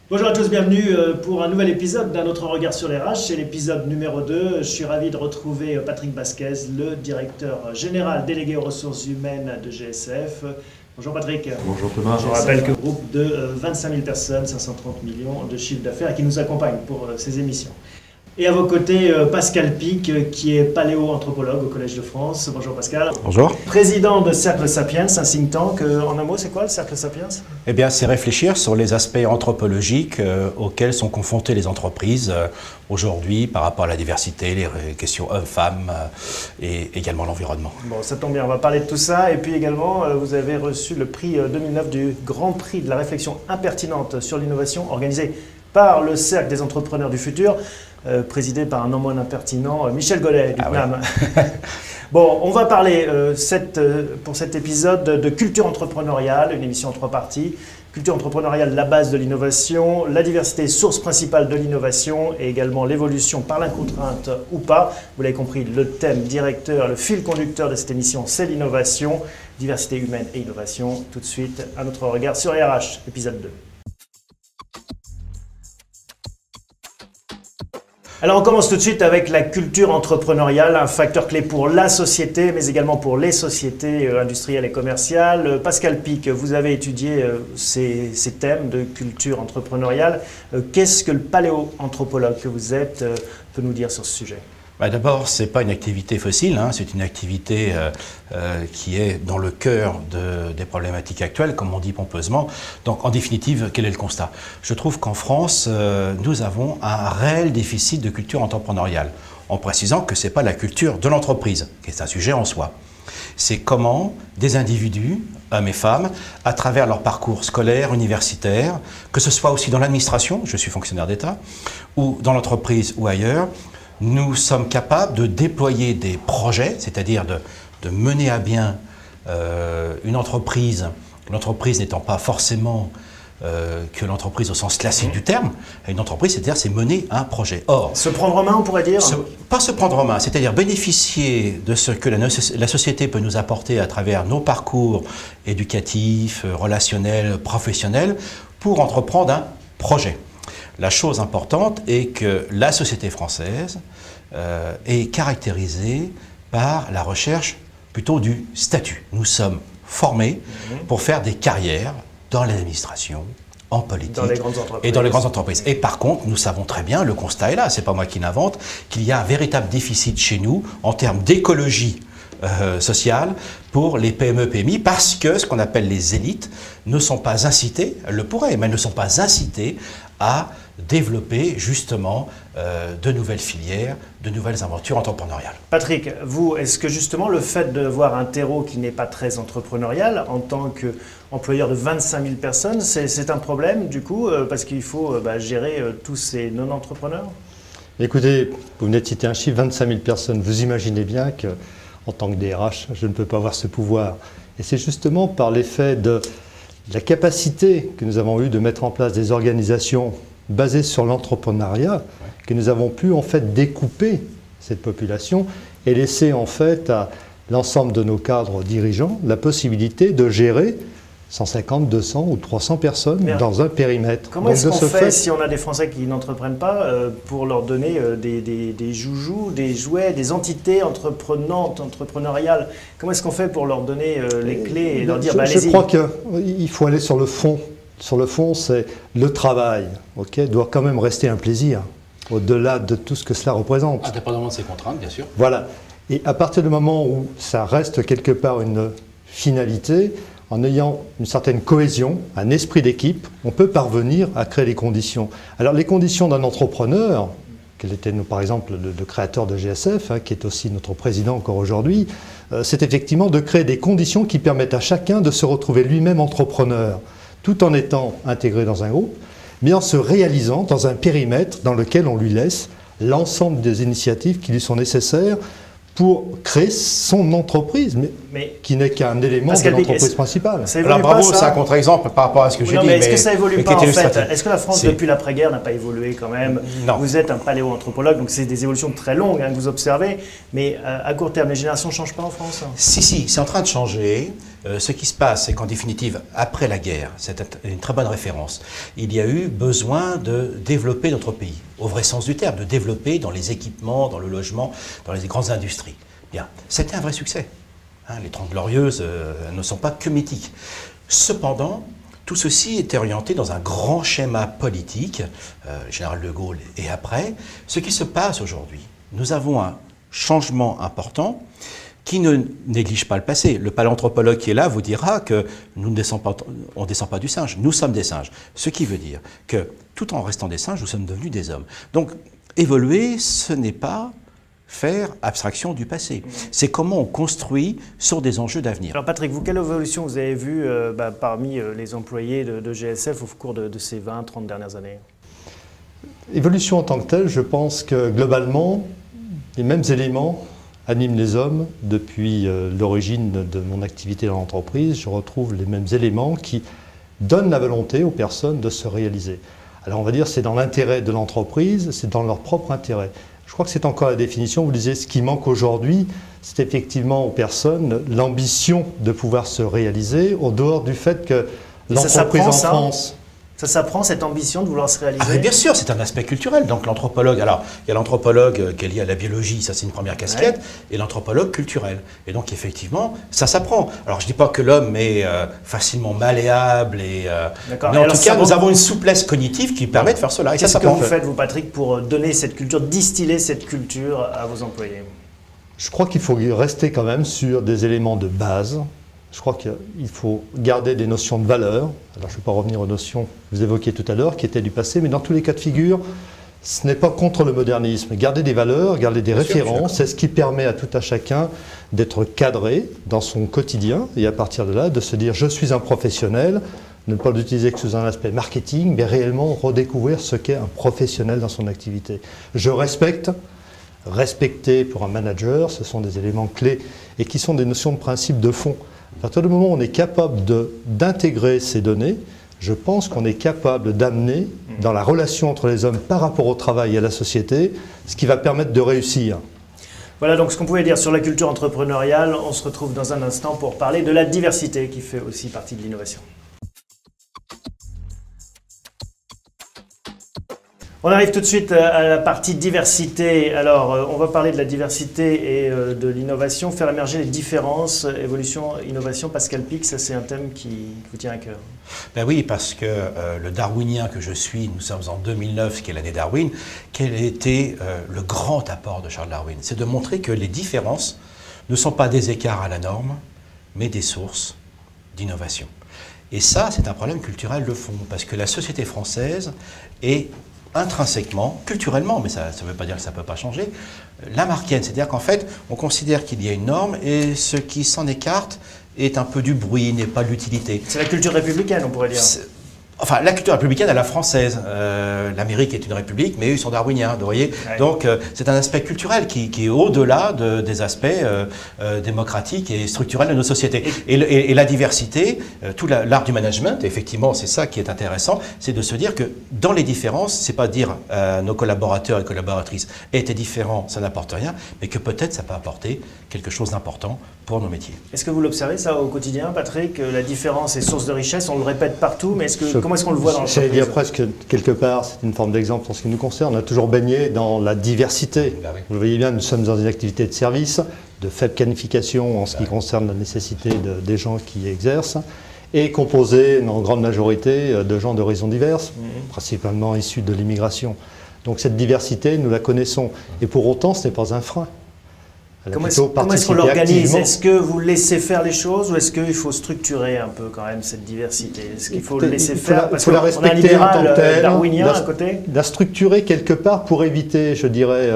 Bonjour à tous, bienvenue pour un nouvel épisode d'un autre regard sur les RH. C'est l'épisode numéro 2. Je suis ravi de retrouver Patrick Vasquez, le directeur général délégué aux ressources humaines de GSF. Bonjour Patrick. Bonjour Thomas. Je rappelle que groupe de 25 000 personnes, 530 millions de chiffre d'affaires qui nous accompagne pour ces émissions. Et à vos côtés, Pascal Pic, qui est paléo-anthropologue au Collège de France. Bonjour Pascal. Bonjour. Président de Cercle Sapiens, un think tank. En un mot, c'est quoi le Cercle Sapiens? Eh bien, c'est réfléchir sur les aspects anthropologiques auxquels sont confrontées les entreprises aujourd'hui par rapport à la diversité, les questions hommes-femmes et également l'environnement. Bon, ça tombe bien, on va parler de tout ça. Et puis également, vous avez reçu le prix 2009 du Grand Prix de la réflexion impertinente sur l'innovation organisé par le Cercle des entrepreneurs du futur, présidé par un non moins impertinent, Michel Gollet du CNAM. Ouais. Bon, on va parler pour cet épisode de culture entrepreneuriale, une émission en 3 parties. Culture entrepreneuriale, la base de l'innovation, la diversité, source principale de l'innovation et également l'évolution par la contrainte ou pas. Vous l'avez compris, le thème directeur, le fil conducteur de cette émission, c'est l'innovation, diversité humaine et innovation. Tout de suite, un autre regard sur les RH, épisode 2. Alors on commence tout de suite avec la culture entrepreneuriale, un facteur clé pour la société, mais également pour les sociétés industrielles et commerciales. Pascal Pic, vous avez étudié ces thèmes de culture entrepreneuriale. Qu'est-ce que le paléo-anthropologue que vous êtes peut nous dire sur ce sujet ? D'abord, ce n'est pas une activité fossile, hein, c'est une activité qui est dans le cœur des problématiques actuelles, comme on dit pompeusement. Donc, en définitive, quel est le constat? Je trouve qu'en France, nous avons un réel déficit de culture entrepreneuriale, en précisant que ce n'est pas la culture de l'entreprise, qui est un sujet en soi. C'est comment des individus, hommes et femmes, à travers leur parcours scolaire, universitaire, que ce soit aussi dans l'administration, je suis fonctionnaire d'État, ou dans l'entreprise ou ailleurs, nous sommes capables de déployer des projets, c'est-à-dire de mener à bien une entreprise n'étant pas forcément que l'entreprise au sens classique du terme. Une entreprise, c'est-à-dire c'est mener un projet. Or, se prendre en main, on pourrait dire pas se prendre en main, c'est-à-dire bénéficier de ce que la société peut nous apporter à travers nos parcours éducatifs, relationnels, professionnels, pour entreprendre un projet. La chose importante est que la société française est caractérisée par la recherche plutôt du statut. Nous sommes formés pour faire des carrières dans l'administration, en politique et dans les grandes entreprises. Et par contre, nous savons très bien, le constat est là, c'est pas moi qui l'invente, qu'il y a un véritable déficit chez nous en termes d'écologie sociale pour les PME-PMI parce que ce qu'on appelle les élites ne sont pas incitées, elles le pourraient, mais elles ne sont pas incitées à développer justement de nouvelles filières, de nouvelles aventures entrepreneuriales. Patrick, vous, est-ce que justement le fait de voir un terreau qui n'est pas très entrepreneurial en tant qu'employeur de 25 000 personnes, c'est un problème du coup parce qu'il faut gérer tous ces non-entrepreneurs? Écoutez, vous venez de citer un chiffre, 25 000 personnes. Vous imaginez bien qu'en tant que DRH, je ne peux pas avoir ce pouvoir. Et c'est justement par l'effet de la capacité que nous avons eue de mettre en place des organisations basées sur l'entrepreneuriat que nous avons pu en fait découper cette population et laisser en fait à l'ensemble de nos cadres dirigeants la possibilité de gérer 150, 200 ou 300 personnes dans un périmètre. Comment est-ce qu'on fait si on a des Français qui n'entreprennent pas pour leur donner des joujoux, des jouets, des entités entreprenantes, entrepreneuriales? Comment est-ce qu'on fait pour leur donner les clés et leur dire allez-y? Je crois qu'il faut aller sur le fond. Sur le fond, c'est le travail, doit quand même rester un plaisir, au-delà de tout ce que cela représente. Indépendamment de ses contraintes, bien sûr. Voilà. Et à partir du moment où ça reste quelque part une finalité, en ayant une certaine cohésion, un esprit d'équipe, on peut parvenir à créer les conditions. Alors les conditions d'un entrepreneur, quel était par exemple le créateur de GSF, qui est aussi notre président encore aujourd'hui, c'est effectivement de créer des conditions qui permettent à chacun de se retrouver lui-même entrepreneur, tout en étant intégré dans un groupe, mais en se réalisant dans un périmètre dans lequel on lui laisse l'ensemble des initiatives qui lui sont nécessaires pour créer son entreprise, mais qui n'est qu'un élément de l'entreprise principale. Alors bravo, c'est un contre-exemple par rapport à ce que j'ai dit. Mais est-ce que ça évolue pas en fait? Est-ce que la France, depuis l'après-guerre, n'a pas évolué quand même? Non. Vous êtes un paléo-anthropologue, donc c'est des évolutions très longues que vous observez, mais à court terme, les générations ne changent pas en France? Si, c'est en train de changer. Ce qui se passe, c'est qu'en définitive, après la guerre, c'est une très bonne référence, il y a eu besoin de développer notre pays, au vrai sens du terme, de développer dans les équipements, dans le logement, dans les grandes industries. Bien, c'était un vrai succès. Hein, les 30 Glorieuses ne sont pas que mythiques. Cependant, tout ceci était orienté dans un grand schéma politique, général de Gaulle et après. Ce qui se passe aujourd'hui, nous avons un changement important qui ne néglige pas le passé. Le paléanthropologue qui est là vous dira que nous ne descend pas du singe, nous sommes des singes. Ce qui veut dire que tout en restant des singes, nous sommes devenus des hommes. Donc évoluer, ce n'est pas faire abstraction du passé. C'est comment on construit sur des enjeux d'avenir. Alors Patrick, vous, quelle évolution vous avez vue parmi les employés de GSF au cours de ces 20-30 dernières années? Évolution en tant que telle, je pense que globalement, les mêmes éléments animent les hommes depuis l'origine de mon activité dans l'entreprise. Je retrouve les mêmes éléments qui donnent la volonté aux personnes de se réaliser. Alors on va dire c'est dans l'intérêt de l'entreprise, c'est dans leur propre intérêt. Je crois que c'est encore la définition. Vous disiez, ce qui manque aujourd'hui, c'est effectivement aux personnes l'ambition de pouvoir se réaliser, au dehors du fait que l'entreprise en France... Ça s'apprend, cette ambition de vouloir se réaliser? Ah, bien sûr, c'est un aspect culturel. Donc l'anthropologue, alors il y a l'anthropologue qui est lié à la biologie, ça c'est une première casquette, et l'anthropologue culturel. Et donc effectivement, ça s'apprend. Alors je ne dis pas que l'homme est facilement malléable, mais en tout cas, nous avons une souplesse cognitive qui permet de faire cela. Et qu'est-ce que vous faites, vous Patrick, pour donner cette culture, distiller cette culture à vos employés? Je crois qu'il faut rester quand même sur des éléments de base. Je crois qu'il faut garder des notions de valeur. Alors je ne vais pas revenir aux notions que vous évoquiez tout à l'heure, qui étaient du passé, mais dans tous les cas de figure, ce n'est pas contre le modernisme. Garder des valeurs, garder des références, c'est ce qui permet à tout à chacun d'être cadré dans son quotidien, et à partir de là, de se dire « je suis un professionnel », ne pas l'utiliser que sous un aspect marketing, mais réellement redécouvrir ce qu'est un professionnel dans son activité. Je respecte. Respecter pour un manager, ce sont des éléments clés et qui sont des notions de principe de fond. À partir du moment où on est capable d'intégrer ces données, je pense qu'on est capable d'amener dans la relation entre les hommes par rapport au travail et à la société, ce qui va permettre de réussir. Voilà donc ce qu'on pouvait dire sur la culture entrepreneuriale. On se retrouve dans un instant pour parler de la diversité qui fait aussi partie de l'innovation. On arrive tout de suite à la partie diversité. Alors, on va parler de la diversité et de l'innovation, faire émerger les différences, évolution, innovation. Pascal Pic, ça c'est un thème qui vous tient à cœur. Ben oui, parce que le darwinien que je suis, nous sommes en 2009, qui est l'année Darwin, quel a été le grand apport de Charles Darwin? C'est de montrer que les différences ne sont pas des écarts à la norme, mais des sources d'innovation. Et ça, c'est un problème culturel de fond, parce que la société française est intrinsèquement, culturellement, mais ça ne veut pas dire que ça ne peut pas changer, lamarckienne. C'est-à-dire qu'en fait, on considère qu'il y a une norme et ce qui s'en écarte est un peu du bruit, n'est pas de l'utilité. C'est la culture républicaine, on pourrait dire. Enfin, la culture républicaine à la française. L'Amérique est une république, mais eux, ils sont darwiniens, vous voyez. Ouais. Donc, c'est un aspect culturel qui est au-delà des aspects démocratiques et structurels de nos sociétés. Et la diversité, tout l'art du management, effectivement, c'est ça qui est intéressant, c'est de se dire que dans les différences, c'est pas dire nos collaborateurs et collaboratrices étaient différents, ça n'apporte rien, mais que peut-être ça peut apporter quelque chose d'important pour nos métiers. Est-ce que vous l'observez ça au quotidien, Patrick? La différence est source de richesse, on le répète partout, mais comment est-ce qu'on le voit dans l'entreprise? J'allais dire presque quelque part, c'est une forme d'exemple en ce qui nous concerne, on a toujours baigné dans la diversité. Ben oui. Vous voyez bien, nous sommes dans une activité de service, de faible qualification en ce qui concerne la nécessité des gens qui exercent, et composé en grande majorité de gens d'horizons diverses, principalement issus de l'immigration. Donc cette diversité, nous la connaissons, et pour autant, ce n'est pas un frein. Comment est-ce qu'on l'organise? Est-ce que vous laissez faire les choses ou est-ce qu'il faut structurer un peu quand même cette diversité? Est-ce qu'il faut le laisser faire? Parce qu'on a un libéral darwinien à côté. La structurer quelque part pour éviter, je dirais,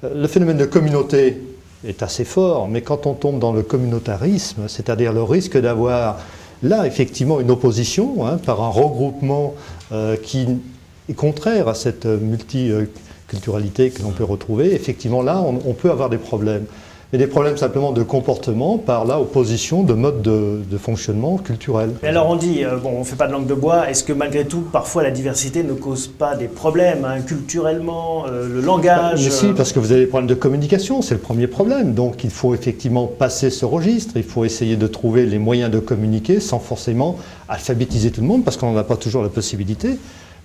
le phénomène de communauté est assez fort, mais quand on tombe dans le communautarisme, c'est-à-dire le risque d'avoir là effectivement une opposition par un regroupement qui est contraire à cette multiculturalité que l'on peut retrouver, effectivement là on peut avoir des problèmes. mais des problèmes simplement de comportement par la opposition de modes de fonctionnement culturel. Mais alors on dit, bon, on ne fait pas de langue de bois, est-ce que malgré tout, parfois la diversité ne cause pas des problèmes hein, culturellement, le langage Mais si, parce que vous avez des problèmes de communication, c'est le premier problème. Donc il faut effectivement passer ce registre, il faut essayer de trouver les moyens de communiquer sans forcément alphabétiser tout le monde, parce qu'on n'en a pas toujours la possibilité.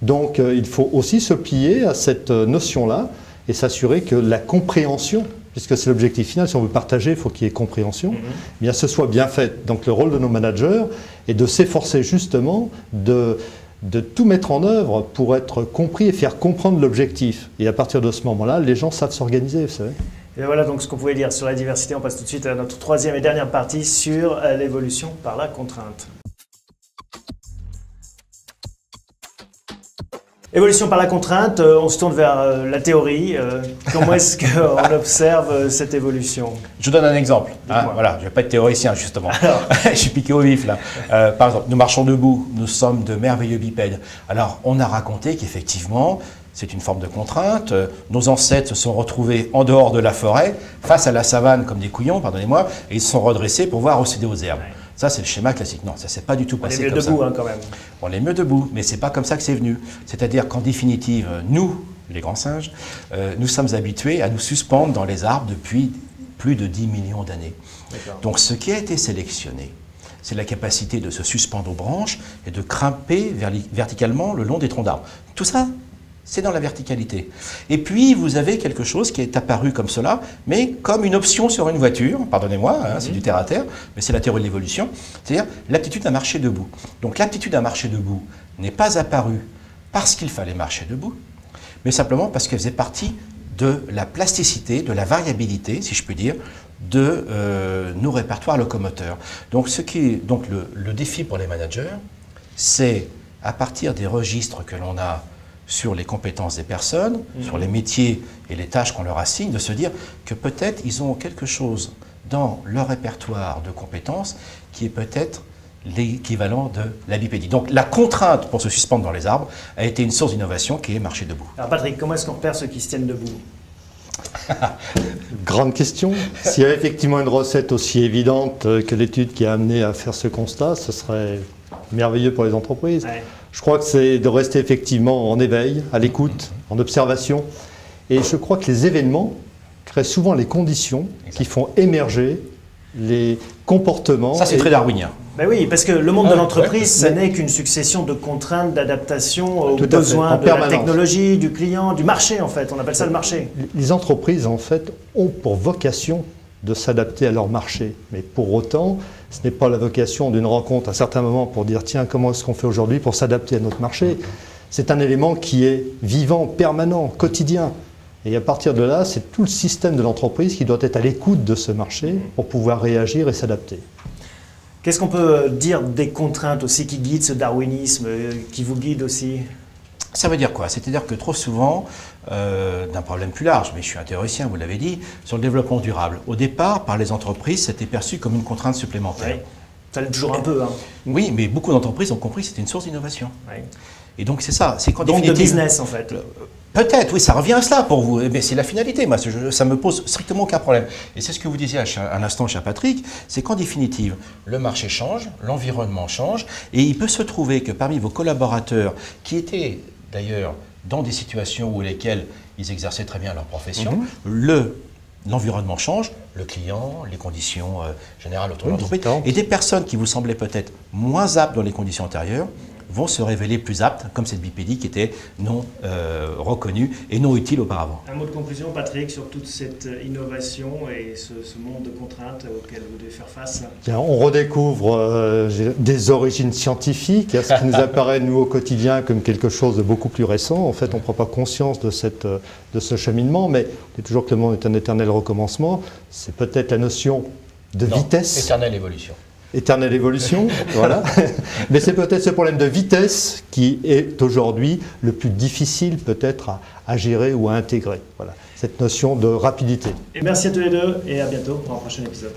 Donc il faut aussi se plier à cette notion-là et s'assurer que la compréhension, puisque c'est l'objectif final, si on veut partager, il faut qu'il y ait compréhension, eh bien, ce soit bien fait. Donc le rôle de nos managers est de s'efforcer justement de tout mettre en œuvre pour être compris et faire comprendre l'objectif. Et à partir de ce moment-là, les gens savent s'organiser, vous savez. Et voilà donc ce qu'on pouvait dire sur la diversité. On passe tout de suite à notre troisième et dernière partie sur l'évolution par la contrainte. Évolution par la contrainte, on se tourne vers la théorie. Comment est-ce qu'on observe cette évolution? Je vous donne un exemple. Hein, voilà, je ne vais pas être théoricien justement. Je suis piqué au vif là. Par exemple, nous marchons debout, nous sommes de merveilleux bipèdes. Alors, on a raconté qu'effectivement, c'est une forme de contrainte. Nos ancêtres se sont retrouvés en dehors de la forêt, face à la savane comme des couillons, pardonnez-moi, et ils se sont redressés pour pouvoir accéder aux herbes. Ouais. Ça, c'est le schéma classique. Non, ça ne s'est pas du tout passé comme ça. On est mieux debout hein, quand même. On est mieux debout, mais ce n'est pas comme ça que c'est venu. C'est-à-dire qu'en définitive, nous, les grands singes, nous sommes habitués à nous suspendre dans les arbres depuis plus de 10 millions d'années. Donc ce qui a été sélectionné, c'est la capacité de se suspendre aux branches et de grimper verticalement le long des troncs d'arbres. Tout ça, c'est dans la verticalité. Et puis, vous avez quelque chose qui est apparu comme cela, mais comme une option sur une voiture, pardonnez-moi, hein, c'est du terre-à-terre, mais c'est la théorie de l'évolution, c'est-à-dire l'aptitude à marcher debout. Donc l'aptitude à marcher debout n'est pas apparue parce qu'il fallait marcher debout, mais simplement parce qu'elle faisait partie de la plasticité, de la variabilité, si je puis dire, de nos répertoires locomoteurs. Donc, le défi pour les managers, c'est à partir des registres que l'on a sur les compétences des personnes, sur les métiers et les tâches qu'on leur assigne, de se dire que peut-être ils ont quelque chose dans leur répertoire de compétences qui est peut-être l'équivalent de la bipédie. Donc la contrainte pour se suspendre dans les arbres a été une source d'innovation qui est marcher debout. Alors Patrick, comment est-ce qu'on repère ceux qui se tiennent debout? Grande question. S'il y avait effectivement une recette aussi évidente que l'étude qui a amené à faire ce constat, ce serait merveilleux pour les entreprises. Ouais. Je crois que c'est de rester effectivement en éveil, à l'écoute, en observation. Et je crois que les événements créent souvent les conditions qui font émerger les comportements. Ça, c'est très darwinien. Ben oui, parce que le monde de l'entreprise, ça n'est qu'une succession de contraintes, d'adaptation aux besoins de la technologie, du client, du marché en fait. On appelle ça le marché. Les entreprises en fait ont pour vocation de s'adapter à leur marché. Mais pour autant, ce n'est pas la vocation d'une rencontre à certains moments pour dire tiens, comment est-ce qu'on fait aujourd'hui pour s'adapter à notre marché. C'est un élément qui est vivant, permanent, quotidien. Et à partir de là, c'est tout le système de l'entreprise qui doit être à l'écoute de ce marché pour pouvoir réagir et s'adapter. Qu'est-ce qu'on peut dire des contraintes aussi qui guident ce darwinisme, qui vous guide aussi? Ça veut dire quoi? C'est-à-dire que trop souvent, d'un problème plus large, mais je suis un théoricien, vous l'avez dit, sur le développement durable. Au départ, par les entreprises, c'était perçu comme une contrainte supplémentaire. Oui. Ça l'est toujours un peu. Hein. Oui, mais beaucoup d'entreprises ont compris que c'était une source d'innovation. Oui. Et donc c'est ça. C'est donc de business en fait. Peut-être, oui, ça revient à cela pour vous. Mais c'est la finalité, moi, ça me pose strictement aucun problème. Et c'est ce que vous disiez à l'instant, cher Patrick, c'est qu'en définitive, le marché change, l'environnement change, et il peut se trouver que parmi vos collaborateurs, qui étaient d'ailleurs dans des situations où lesquelles ils exerçaient très bien leur profession, l'environnement change, le client, les conditions générales autour de l'entreprise, et des personnes qui vous semblaient peut-être moins aptes dans les conditions antérieures vont se révéler plus aptes, comme cette bipédie qui était non reconnue et non utile auparavant. Un mot de conclusion, Patrick, sur toute cette innovation et ce monde de contraintes auquel vous devez faire face. Bien, on redécouvre des origines scientifiques, ce qui nous apparaît, nous, au quotidien, comme quelque chose de beaucoup plus récent. En fait, on ne prend pas conscience de ce cheminement, mais c'est toujours que le monde est un éternel recommencement. C'est peut-être la notion de vitesse. Éternelle évolution. Éternelle évolution, voilà. Mais c'est peut-être ce problème de vitesse qui est aujourd'hui le plus difficile peut-être à gérer ou à intégrer. Voilà, cette notion de rapidité. Et merci à tous les deux et à bientôt pour un prochain épisode.